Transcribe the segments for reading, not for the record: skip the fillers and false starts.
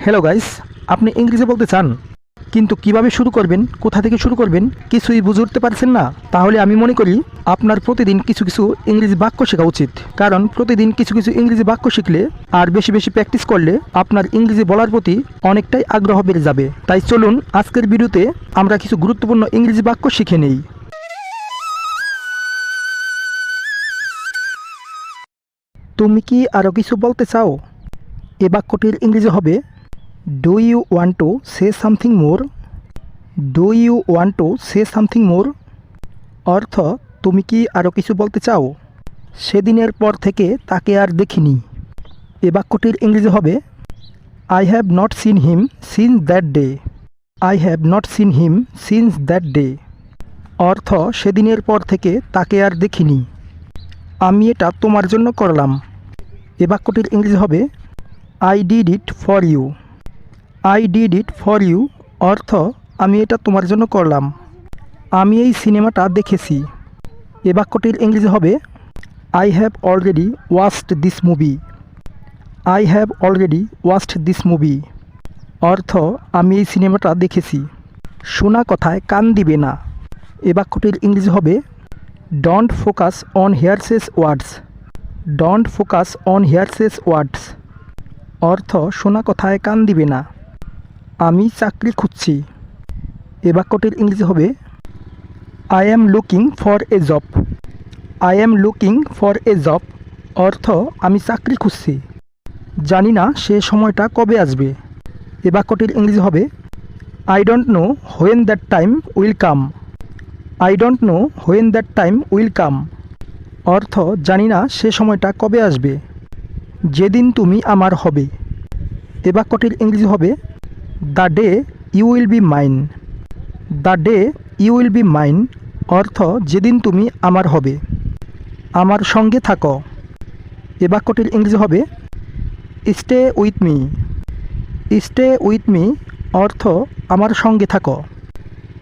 Hello guys, আপনি ইংরেজি বলতে চান কিন্তু কিভাবে শুরু করবেন, কোথা থেকে শুরু করবেন কিছুই বুঝে উঠতে পারছেন না? তাহলে আমি মনে করি আপনার প্রতিদিন কিছু কিছু ইংরেজি বাক্য শেখা উচিত। কারণ প্রতিদিন কিছু কিছু ইংরেজি বাক্য শিখলে আর বেশি বেশি প্র্যাকটিস করলে আপনার ইংরেজি বলার প্রতি অনেকটাই আগ্রহ বেড়ে যাবে। তাই চলুন আজকের ভিডিওতে আমরা কিছু গুরুত্বপূর্ণ ইংরেজি বাক্য শিখে নেই। তুমি কি আরও কিছু বলতে চাও? এ বাক্যটির ইংরেজি হবে do you want to say something more? Do you want to say something more অর্থ তুমি কি আরও কিছু বলতে চাও? সেদিনের পর থেকে তাকে আর দেখিনি। এ বাক্যটির ইংরেজি হবে I have not seen him since that day. I have not seen him since that day অর্থ সেদিনের পর থেকে তাকে আর দেখিনি। আমি এটা তোমার জন্য করলাম। এ বাক্যটির ইংরেজি হবে I did it for you. I did it for you অর্থ আমি এটা তোমার জন্য করলাম। আমি এই সিনেমাটা দেখেছি। এ বাক্যটির ইংরেজি হবে I have already watched this movie. I have already watched this movie অর্থ আমি এই সিনেমাটা দেখেছি। শোনা কথায় কান দিবে না। এ বাক্যটির ইংরেজি হবে don't focus on hearsays words. Don't focus on hearsays words অর্থ শোনা কথায় কান দিবে না। আমি চাকরি খুঁজছি। এ বাক্যটির ইংরেজি হবে I am looking for a job. I am looking for a job অর্থ আমি চাকরি খুঁজছি, জানি না সে সময়টা কবে আসবে। এ বাক্যটির ইংরেজি হবে I don't know when that time will come. I don't know when that time will come অর্থ জানি না সে সময়টা কবে আসবে, যেদিন তুমি আমার হবে। এ বাক্যটির ইংরেজি হবে the day you will be mine. The day you will be mine অর্থ যেদিন তুমি আমার হবে। আমার সঙ্গে থাকো। এ বাক্যটির ইংরেজি হবে stay with me. Stay with me অর্থ আমার সঙ্গে থাকো,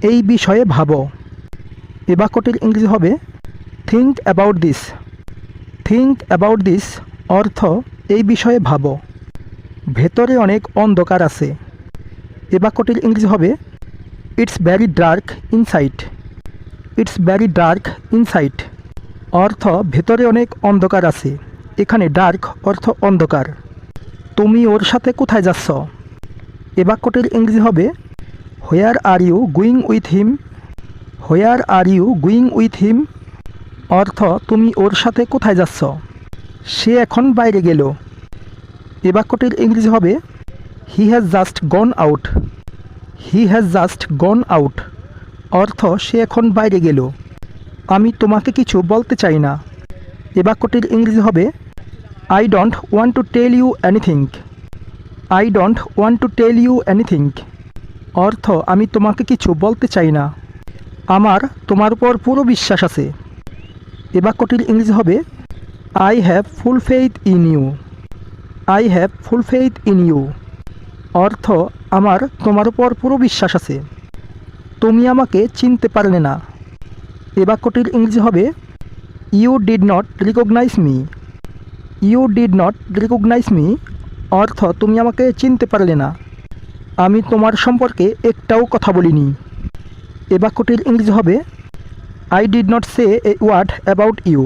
এই বিষয়ে ভাবো। এ বাক্যটির ইংরেজি হবে think about this. Think about this অর্থ এই বিষয়ে ভাবো। ভেতরে অনেক অন্ধকার আছে। এ বাক্যটির ইংরেজি হবে it's vary dark inside. It's vary dark inside অর্থ ভেতরে অনেক অন্ধকার আছে। এখানে ডার্ক অর্থ অন্ধকার। তুমি ওর সাথে কোথায় যাচ্ছ? এ বাক্যটির ইংরেজি হবে where are you going with him. Where are you going with him অর্থ তুমি ওর সাথে কোথায় যাচ্ছ? সে এখন বাইরে গেল। এ বাক্যটির ইংরেজি হবে he has just gone out. He has just gone out অর্থ সে এখন বাইরে গেল। আমি তোমাকে কিছু বলতে চাই না। এ বাক্যটির ইংরেজি হবে I don't want to tell you anything. I don't want to tell you anything অর্থ আমি তোমাকে কিছু বলতে চাই না, আমার তোমার উপর পুরো বিশ্বাস আছে। এ বাক্যটির ইংরেজি হবে I have full faith in you. I have full faith in you অর্থ আমার তোমার উপর পুরো বিশ্বাস আছে। তুমি আমাকে চিনতে পারলে না। এ বাক্যটির ইংরেজি হবে you did not recognise me. You did not recognise me অর্থ তুমি আমাকে চিনতে পারলে না, আমি তোমার সম্পর্কে একটাও কথা বলিনি। এ বাক্যটির ইংরেজি হবে I did not say a word about you.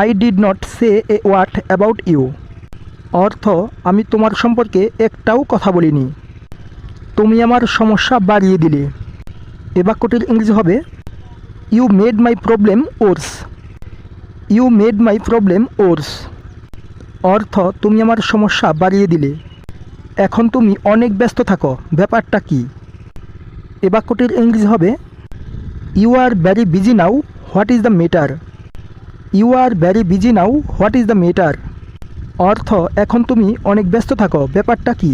I did not say a word about you অর্থ আমি তোমার সম্পর্কে একটাও কথা বলিনি, তুমি আমার সমস্যা বাড়িয়ে দিলে। এ বাক্যটির ইংরেজি হবে you made my problem worse. You made my problem worse অর্থ তুমি আমার সমস্যা বাড়িয়ে দিলে। এখন তুমি অনেক ব্যস্ত থাকো, ব্যাপারটা কি? এ বাক্যটির ইংরেজি হবে you are very busy now, what is the matter. You are very busy now, what is the matter অর্থ এখন তুমি অনেক ব্যস্ত থাকো, ব্যাপারটা কি?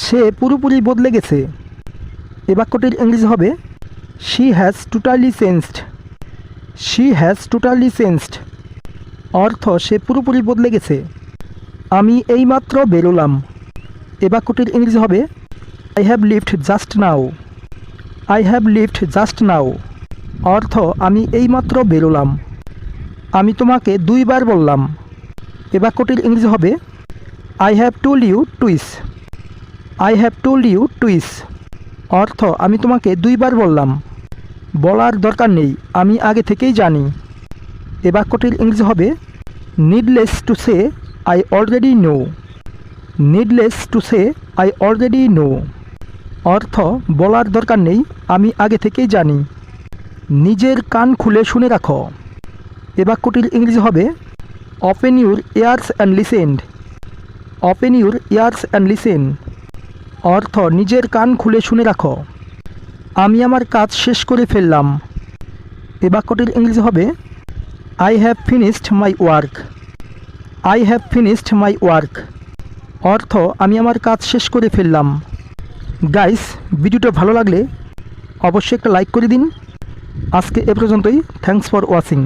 সে পুরোপুরি বদলে গেছে। এ বাক্যটির ইংরেজি হবে she has totally changed. She has totally changed অর্থ সে পুরোপুরি বদলে গেছে। আমি এইমাত্র বেরোলাম। এ বাক্যটির ইংরেজি হবে I have lived just now. I have lived just now অর্থ আমি এইমাত্র বেরোলাম। আমি তোমাকে 2 বার বললাম। এ বাক্যটির ইংরেজি হবে I have told you twice. I have told you twice, অর্থ আমি তোমাকে দুইবার বললাম। বলার দরকার নেই, আমি আগে থেকেই জানি। এ বাক্যটির ইংরেজি হবে needless to say I already no. Needless to say I already no, অর্থ বলার দরকার নেই, আমি আগে থেকেই জানি। নিজের কান খুলে শুনে রাখো। এ বাক্যটির ইংরেজি হবে open your ears and listen. Open your ears and listen, অর্থ নিজের কান খুলে শুনে রাখো। আমি আমার কাজ শেষ করে ফেললাম। এ বাক্যটির ইংরেজি হবে I have finished my work. I have finished my work, অর্থ আমি আমার কাজ শেষ করে ফেললাম। গাইস, ভিডিওটা ভালো লাগলে অবশ্যই একটা লাইক করে দিন। আজকে এ পর্যন্তই। Thanks for watching.